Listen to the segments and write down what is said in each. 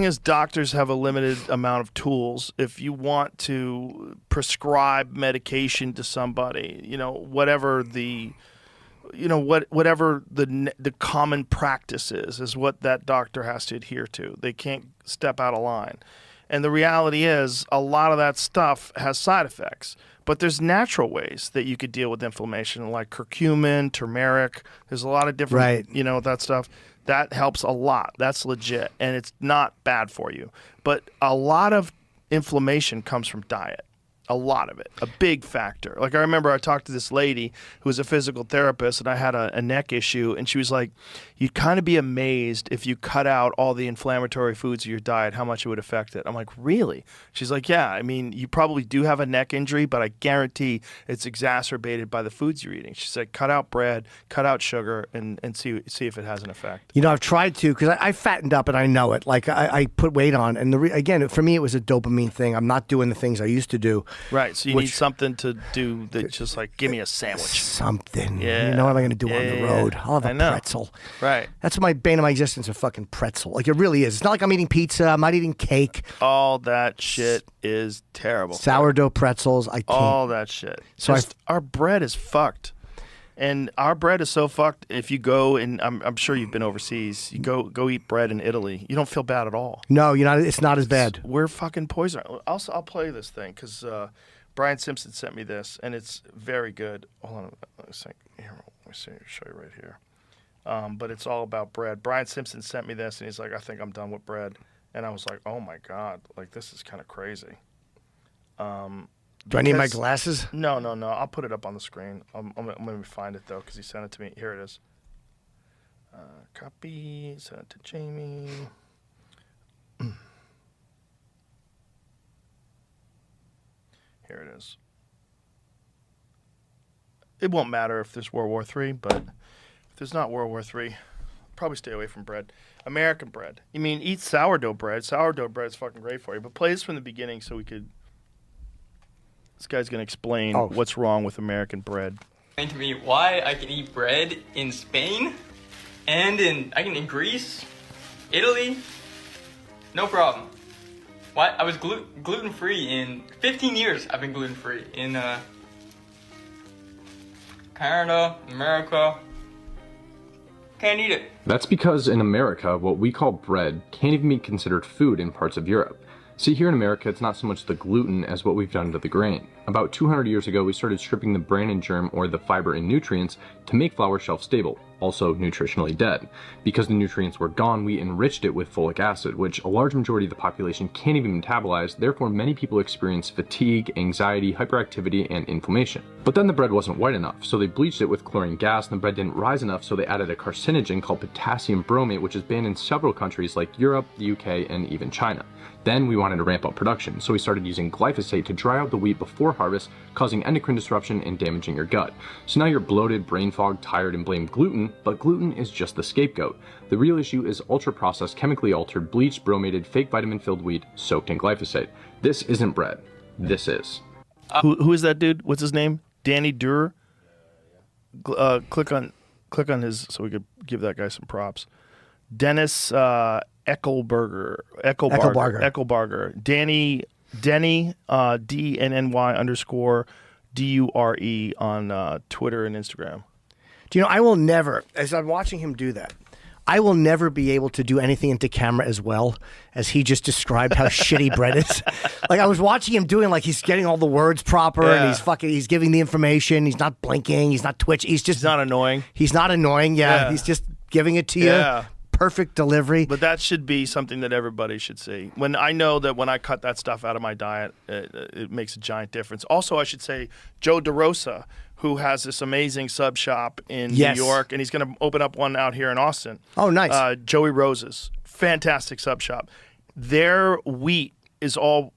Is doctors have a limited amount of tools. If you want to prescribe medication to somebody, whatever the whatever the common practice is what that doctor has to adhere to. They can't step out of line. And the reality is a lot of that stuff has side effects. But there's natural ways that you could deal with inflammation, like curcumin, turmeric. There's a lot of different, that stuff. That helps a lot. That's legit. And it's not bad for you. But a lot of inflammation comes from diet. A lot of it. A big factor. Like I remember I talked to this lady who was a physical therapist, and I had a neck issue, and she was like, you'd kind of be amazed if you cut out all the inflammatory foods of your diet, how much it would affect it. I'm like, really? She's like, yeah, I mean, you probably do have a neck injury, but I guarantee it's exacerbated by the foods you're eating. She said, cut out bread, cut out sugar, and see if it has an effect. I've tried to, because I fattened up and I know it. Like I put weight on, and again, for me, it was a dopamine thing. I'm not doing the things I used to do. Right, so you need something to do that just like, give me a sandwich. Something. Yeah. What am I going to do on the road? I'll have a pretzel. Right. That's my bane of my existence, a fucking pretzel. Like, it really is. It's not like I'm eating pizza. I'm not eating cake. All that shit is terrible. Sourdough pretzels, I can't. All that shit. So our bread is fucked. And our bread is so fucked. If you go, and I'm sure you've been overseas, you go eat bread in Italy, you don't feel bad at all. No, it's not as bad. We're fucking poison. I'll play this thing, because Brian Simpson sent me this, and it's very good. Hold on a second. Here, let me show you right here. But it's all about bread. Brian Simpson sent me this, and he's like, I think I'm done with bread. And I was like, oh my God, like this is kind of crazy. Do I need my glasses? No. I'll put it up on the screen. I'm going to find it, though, because he sent it to me. Here it is. Copy, send it to Jamie. Here it is. It won't matter if there's World War III, but if there's not World War III, probably stay away from bread. American bread. You mean, eat sourdough bread. Sourdough bread is fucking great for you. But play this from the beginning so we could... This guy's going to explain what's wrong with American bread. Explain to me why I can eat bread in Spain and in Greece, Italy, no problem. Why? I was gluten-free in 15 years. I've been gluten-free in Canada, America. Can't eat it. That's because in America, what we call bread can't even be considered food in parts of Europe. See, here in America, it's not so much the gluten as what we've done to the grain. About 200 years ago, we started stripping the bran and germ, or the fiber and nutrients, to make flour shelf stable, also nutritionally dead. Because the nutrients were gone, we enriched it with folic acid, which a large majority of the population can't even metabolize, therefore many people experience fatigue, anxiety, hyperactivity, and inflammation. But then the bread wasn't white enough, so they bleached it with chlorine gas, and the bread didn't rise enough, so they added a carcinogen called potassium bromate, which is banned in several countries like Europe, the UK, and even China. Then we wanted to ramp up production, so we started using glyphosate to dry out the wheat before harvest, causing endocrine disruption and damaging your gut. So now you're bloated, brain fogged, tired, and blame gluten, but gluten is just the scapegoat. The real issue is ultra-processed, chemically altered, bleached, bromated, fake vitamin-filled wheat soaked in glyphosate. This isn't bread. This is. Who is that dude? What's his name? Danny Durer? Click on his, so we could give that guy some props. Dennis Eckelbarger. Denny, DNNY_DURE on Twitter and Instagram. Do you know, I will never, as I'm watching him do that, I will never be able to do anything into camera as well as he just described how shitty bread is. Like, I was watching him doing, like, he's getting all the words proper, and he's giving the information. He's not blinking. He's not twitching. He's not annoying. He's not annoying. Yeah. He's just giving it to you. Yeah. Perfect delivery. But that should be something that everybody should see. When I know that when I cut that stuff out of my diet, it makes a giant difference. Also, I should say Joe DeRosa, who has this amazing sub shop in New York, and he's going to open up one out here in Austin. Oh, nice. Joey Roses. Fantastic sub shop. Their wheat is all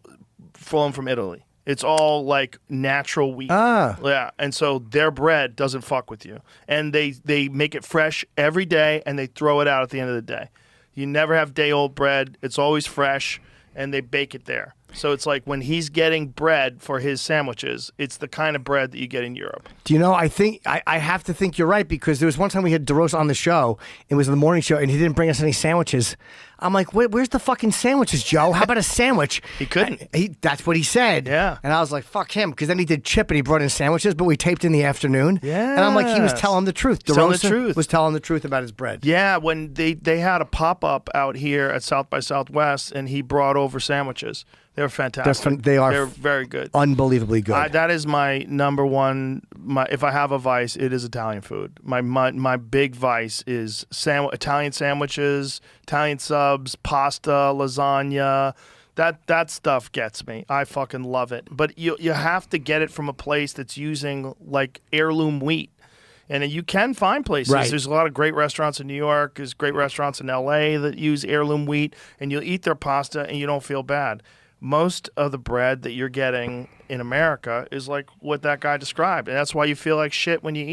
flown from Italy. It's all like natural wheat. Yeah. And so their bread doesn't fuck with you. And they make it fresh every day, and they throw it out at the end of the day. You never have day old bread. It's always fresh, and they bake it there. So it's like when he's getting bread for his sandwiches, it's the kind of bread that you get in Europe. Do you know, I think, I have to think you're right, because there was one time we had DeRosa on the show, it was in the morning show, and he didn't bring us any sandwiches. I'm like, where's the fucking sandwiches, Joe? How about a sandwich? He couldn't. That's what he said. Yeah. And I was like, fuck him, because then he did chip and he brought in sandwiches, but we taped in the afternoon. Yeah. And I'm like, he was telling the truth. He's telling the DeRosa truth. was telling the truth about his bread. Yeah, when they had a pop-up out here at South by Southwest, and he brought over sandwiches. They were fantastic. They're very good. Unbelievably good. That is my number one. If I have a vice, it is Italian food. My big vice is Italian sandwiches, Italian subs, pasta, lasagna. That stuff gets me. I fucking love it. But you have to get it from a place that's using like heirloom wheat. And you can find places. Right. There's a lot of great restaurants in New York. There's great restaurants in L.A. that use heirloom wheat. And you'll eat their pasta and you don't feel bad. Most of the bread that you're getting in America is like what that guy described. And that's why you feel like shit when you eat.